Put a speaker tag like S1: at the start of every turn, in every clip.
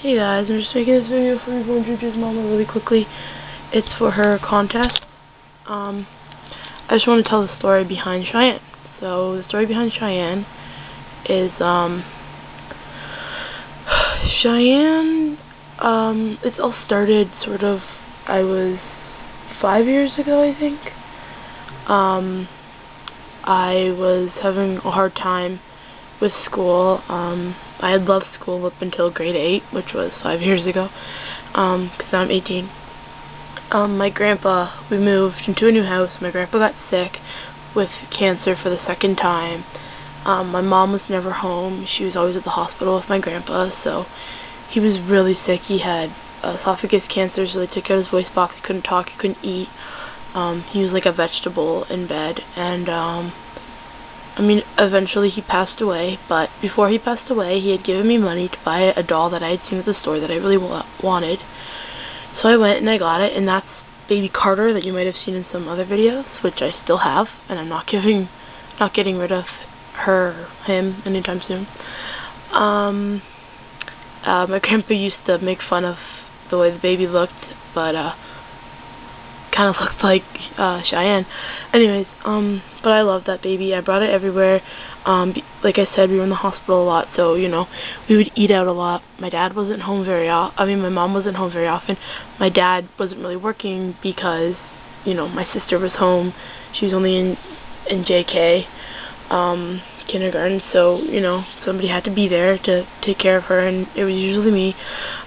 S1: Hey guys, I'm just making this video for rebornjjzmamma really quickly. It's for her contest. I just want to tell the story behind Cheyenne. So the story behind Cheyenne is Cheyenne. It all started sort of. I was 5 years ago, I think. I was having a hard time with school. I had loved school up until grade 8, which was 5 years ago, because I'm 18. My grandpa, we moved into a new house. My grandpa got sick with cancer for the second time. My mom was never home. She was always at the hospital with my grandpa, so he was really sick. He had esophagus cancer, so they took out his voice box. He couldn't talk, he couldn't eat. He was like a vegetable in bed, and I mean, eventually he passed away, but before he passed away, he had given me money to buy a doll that I had seen at the store that I really wanted. So I went and I got it, and that's Baby Carter that you might have seen in some other videos, which I still have, and I'm not getting rid of him anytime soon. My grandpa used to make fun of the way the baby looked, but kind of looked like Cheyenne. Anyways, but I love that baby. I brought it everywhere. Like I said, we were in the hospital a lot, so, you know, we would eat out a lot. My dad wasn't home very often. I mean, my mom wasn't home very often. My dad wasn't really working because, you know, my sister was home. She was only in JK, kindergarten, so, you know, somebody had to be there to take care of her, and it was usually me.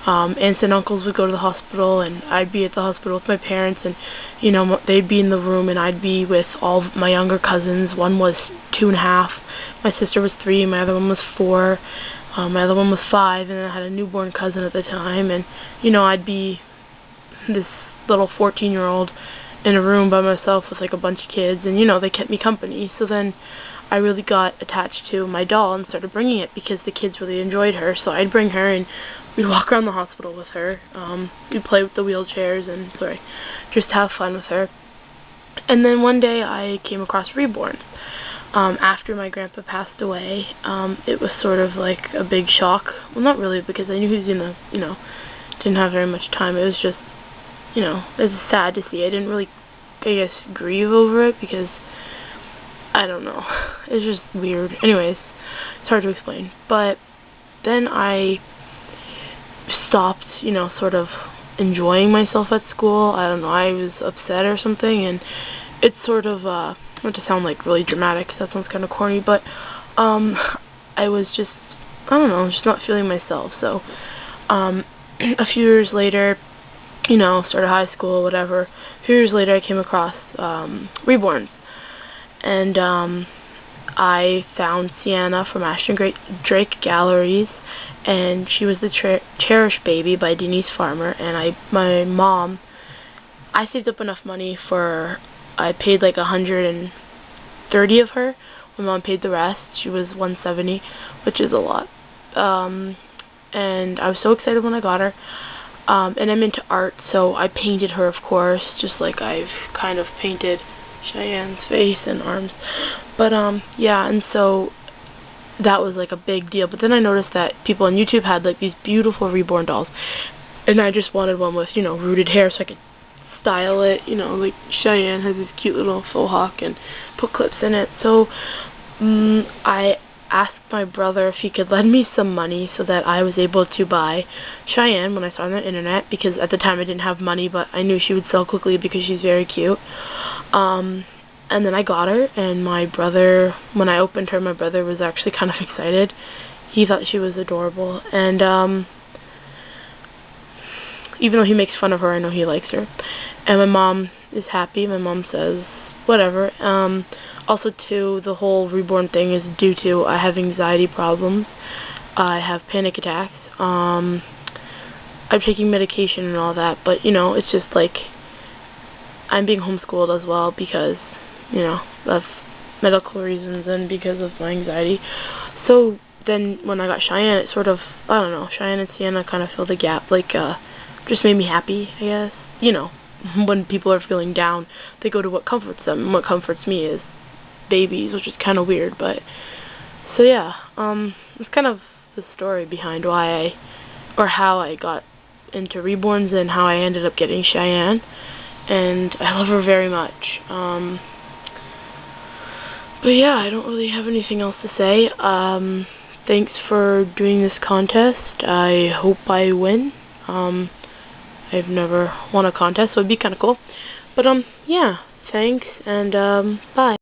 S1: Aunts and uncles would go to the hospital, and I'd be at the hospital with my parents, and, you know, they'd be in the room, and I'd be with all of my younger cousins. One was 2.5, my sister was 3, my other one was 4, my other one was 5, and I had a newborn cousin at the time, and, you know, I'd be this little 14-year-old in a room by myself with, like, a bunch of kids, and, you know, they kept me company. So then I really got attached to my doll and started bringing it because the kids really enjoyed her. So I'd bring her, and we'd walk around the hospital with her. We'd play with the wheelchairs and just have fun with her. And then one day I came across Reborn. After my grandpa passed away, it was sort of like a big shock. Well, not really, because I knew he was gonna, you know, didn't have very much time. It was just, you know, it was sad to see. I didn't really, I guess, grieve over it because, I don't know, it's just weird. Anyways, it's hard to explain. But then I stopped, you know, sort of enjoying myself at school. I don't know, I was upset or something, and it's sort of, not to sound like really dramatic, because that sounds kind of corny, but I was just, I don't know, just not feeling myself. So a few years later, you know, started high school, whatever. A few years later, I came across Reborn. And I found Sienna from Ashton Drake Galleries, and she was the Cherished Baby by Denise Farmer. And my mom, I saved up enough money for, I paid like 130 of her. My mom paid the rest. She was 170, which is a lot. And I was so excited when I got her. And I'm into art, so I painted her, of course, just like I've kind of painted Cheyenne's face and arms. But yeah, and so that was like a big deal. But then I noticed that people on YouTube had like these beautiful Reborn dolls, and I just wanted one with, you know, rooted hair so I could style it, you know, like Cheyenne has this cute little faux hawk, and put clips in it. So I asked my brother if he could lend me some money so that I was able to buy Cheyenne when I saw her on the internet, because at the time I didn't have money, but I knew she would sell quickly because she's very cute. And then I got her, and my brother, when I opened her, my brother was actually kind of excited. He thought she was adorable, and even though he makes fun of her, I know he likes her. And my mom is happy. My mom says whatever. Also, too, the whole Reborn thing is due to I have anxiety problems. I have panic attacks. I'm taking medication and all that, but, you know, it's just like I'm being homeschooled as well because, you know, of medical reasons and because of my anxiety. So then when I got Cheyenne, it sort of, I don't know, Cheyenne and Sienna kind of filled the gap, like, just made me happy, I guess. You know, when people are feeling down, they go to what comforts them, and what comforts me is babies, which is kind of weird. But so yeah, it's kind of the story behind why I or how I got into reborns and how I ended up getting Cheyenne. And I love her very much. But yeah, I don't really have anything else to say. Thanks for doing this contest. I hope I win. I've never won a contest, so it'd be kind of cool. But yeah, thanks, and bye.